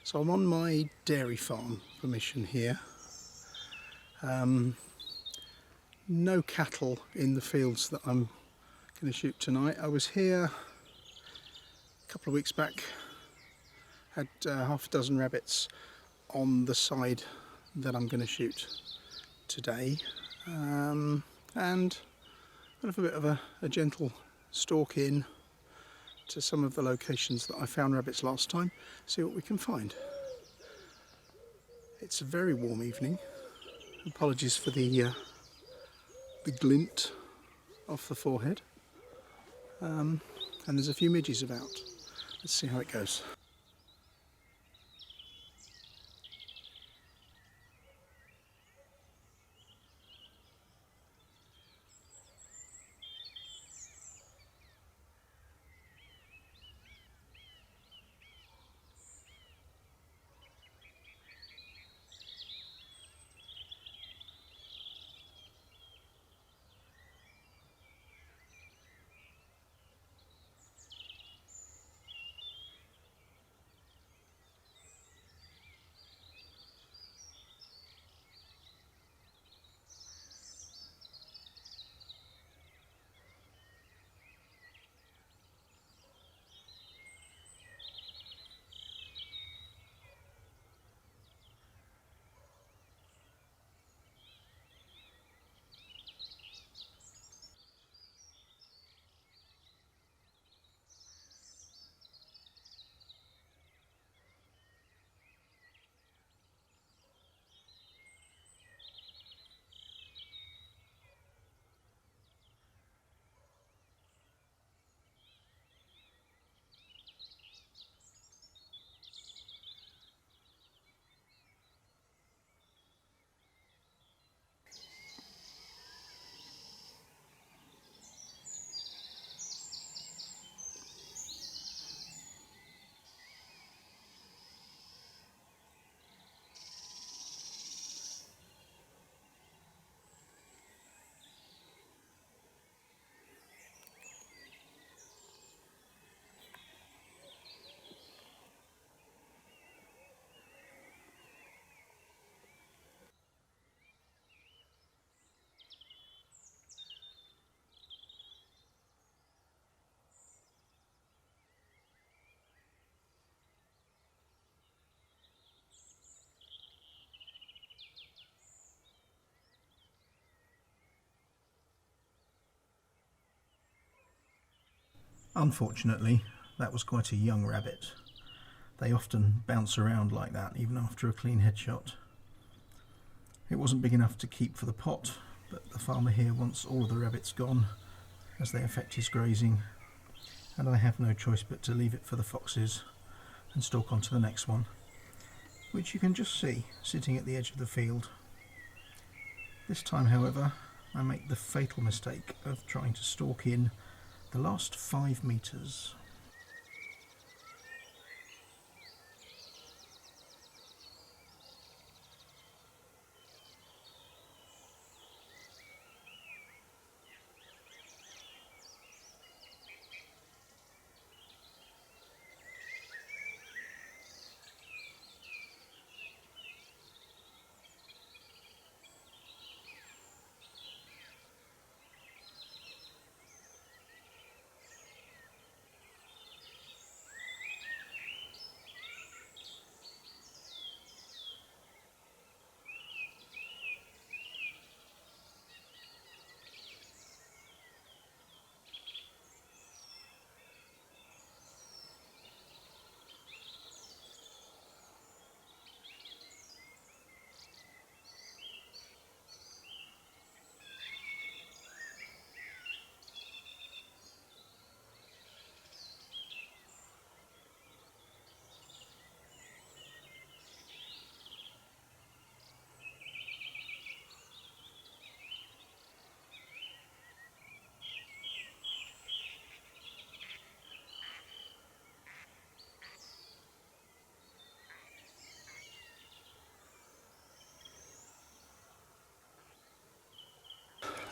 So I'm on my dairy farm permission here. No cattle in the fields that I'm going to shoot tonight. I was here a couple of weeks back, had half a dozen rabbits on the side that I'm going to shoot today, and I'll have a bit of a gentle stalk in to some of the locations that I found rabbits last time, see what we can find. It's a very warm evening. Apologies for the glint off the forehead, and there's a few midges about. Let's see how it goes. Unfortunately, that was quite a young rabbit. They often bounce around like that, even after a clean headshot. It wasn't big enough to keep for the pot, but the farmer here wants all of the rabbits gone, as they affect his grazing, and I have no choice but to leave it for the foxes and stalk on to the next one, which you can just see sitting at the edge of the field. This time, however, I make the fatal mistake of trying to stalk in the last 5 metres.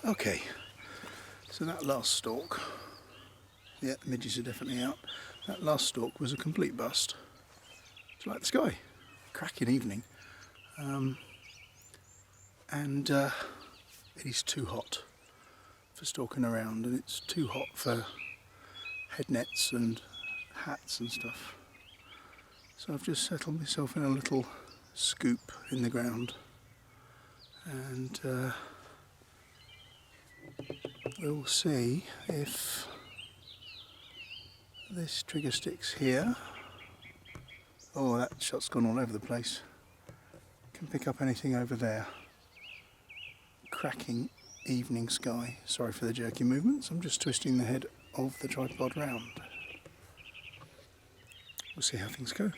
Okay, so that last stalk, yeah, the midges are definitely out. That last stalk was a complete bust. Do you like the sky? cracking evening, and it is too hot for stalking around, and it's too hot for head nets and hats and stuff. So I've just settled myself in a little scoop in the ground, and we'll see if this trigger sticks here. Oh, that shot's gone all over the place. Can pick up anything over there. Cracking evening sky. Sorry for the jerky movements, I'm just twisting the head of the tripod round. We'll see how things go.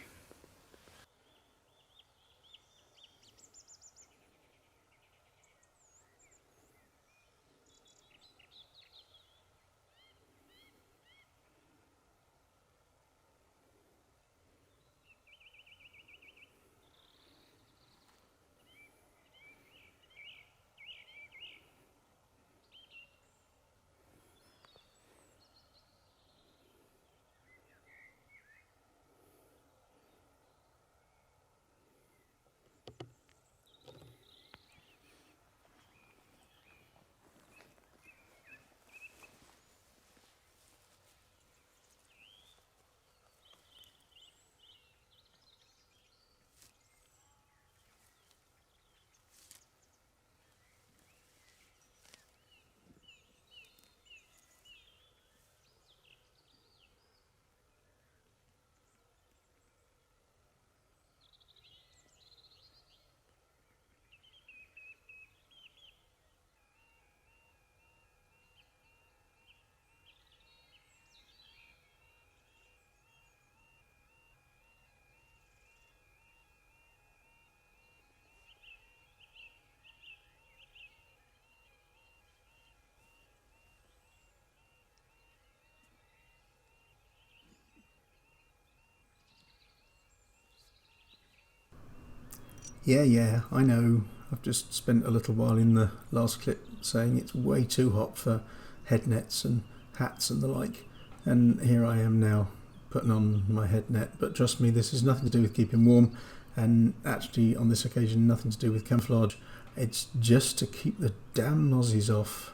Yeah, I know. I've just spent a little while in the last clip saying it's way too hot for head nets and hats and the like, and here I am now putting on my head net. But trust me, this has nothing to do with keeping warm, and actually on this occasion nothing to do with camouflage. It's just to keep the damn mozzies off,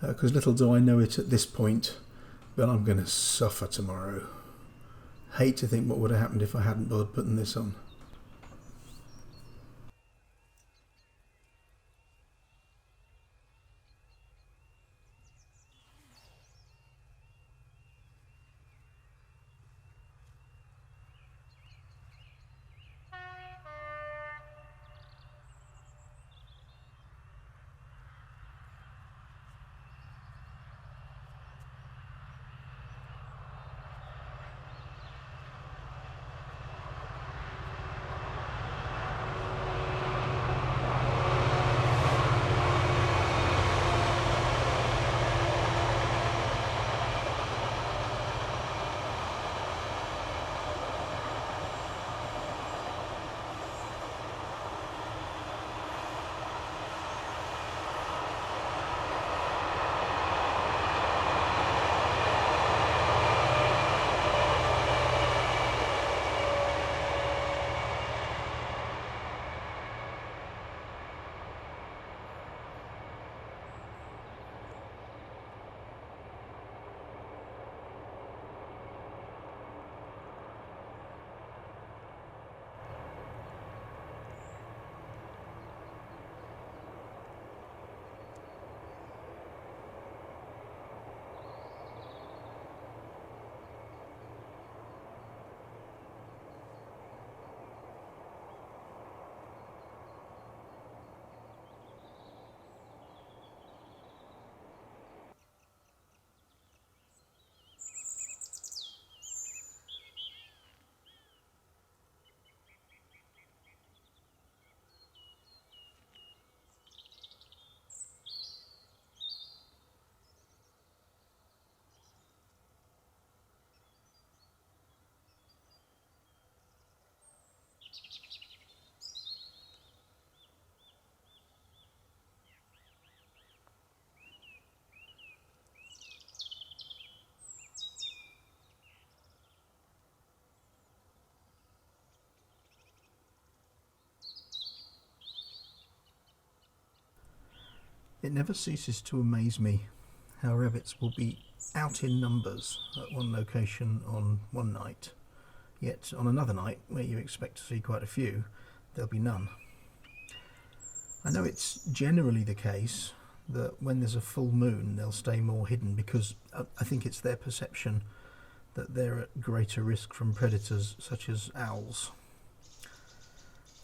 because little do I know it at this point, but I'm going to suffer tomorrow. Hate to think what would have happened if I hadn't bothered putting this on. It never ceases to amaze me how rabbits will be out in numbers at one location on one night, yet on another night, where you expect to see quite a few, there'll be none. I know it's generally the case that when there's a full moon they'll stay more hidden, because I think it's their perception that they're at greater risk from predators such as owls.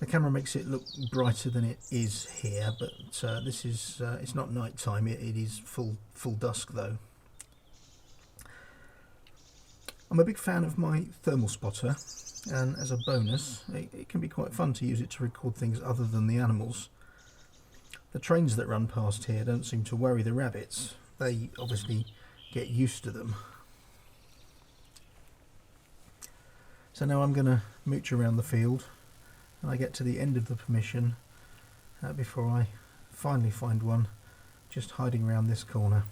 The camera makes it look brighter than it is here, but this is it's not night time. It is full dusk though. I'm a big fan of my thermal spotter, and as a bonus, it can be quite fun to use it to record things other than the animals. The trains that run past here don't seem to worry the rabbits. They obviously get used to them. So now I'm going to mooch around the field, and I get to the end of the permission before I finally find one just hiding around this corner.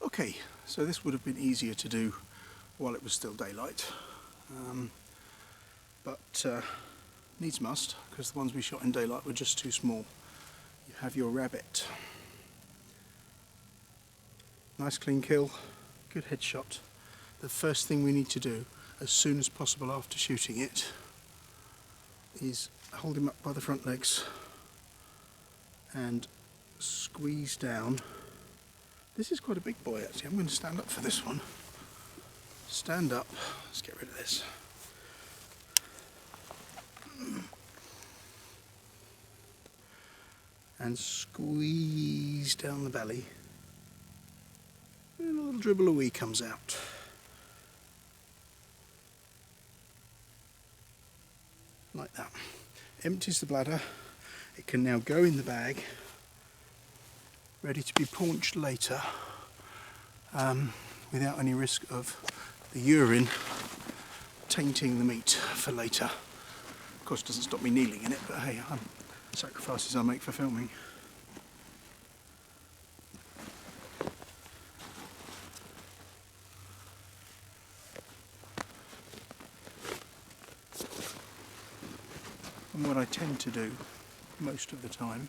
Okay, so this would have been easier to do while it was still daylight, but needs must, because the ones we shot in daylight were just too small. You have your rabbit. Nice clean kill, good headshot. The first thing we need to do as soon as possible after shooting it is hold him up by the front legs and squeeze down. This is quite a big boy actually. I'm going to stand up for this one. Stand up. Let's get rid of this. And squeeze down the belly. And a little dribble of wee comes out. Like that. Empties the bladder. It can now go in the bag, ready to be paunched later, without any risk of the urine tainting the meat for later. Of course, it doesn't stop me kneeling in it, but hey, sacrifices I make for filming. And what I tend to do most of the time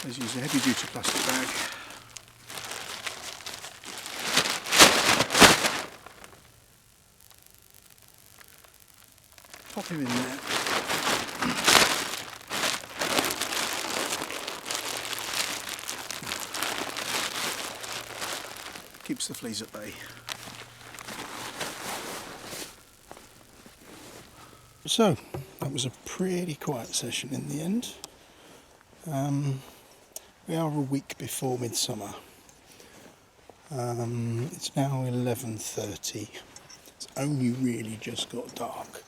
is use a heavy duty plastic bag, pop him in there, keeps the fleas at bay. So that was a pretty quiet session in the end. We are a week before midsummer. It's now 11:30. It's only really just got dark,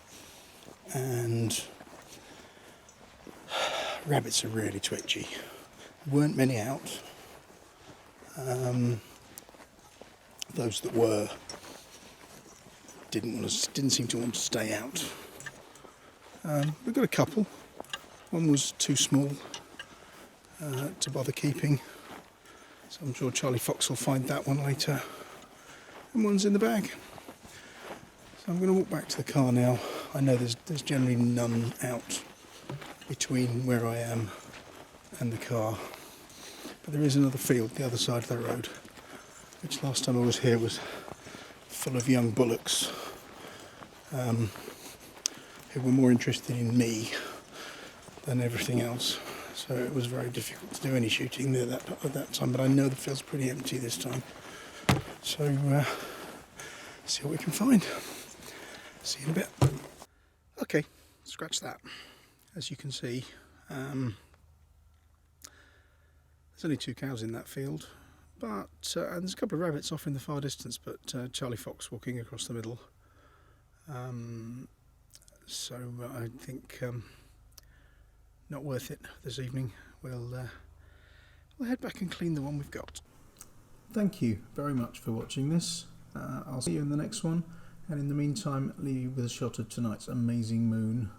and rabbits are really twitchy. weren't many out. Those that were didn't seem to want to stay out. We got a couple. One was too small to bother keeping, so I'm sure Charlie Fox will find that one later. And one's in the bag. So I'm going to walk back to the car now. I know there's generally none out between where I am and the car, but there is another field the other side of the road, which last time I was here was full of young bullocks who were more interested in me than everything else. So it was very difficult to do any shooting there at that time, but I know the field's pretty empty this time. So see what we can find. See you in a bit. Okay, scratch that. As you can see, there's only 2 cows in that field, but and there's a couple of rabbits off in the far distance, but Charlie Fox walking across the middle. So I think not worth it this evening. We'll head back and clean the one we've got. Thank you very much for watching this. I'll see you in the next one, and in the meantime leave you with a shot of tonight's amazing moon.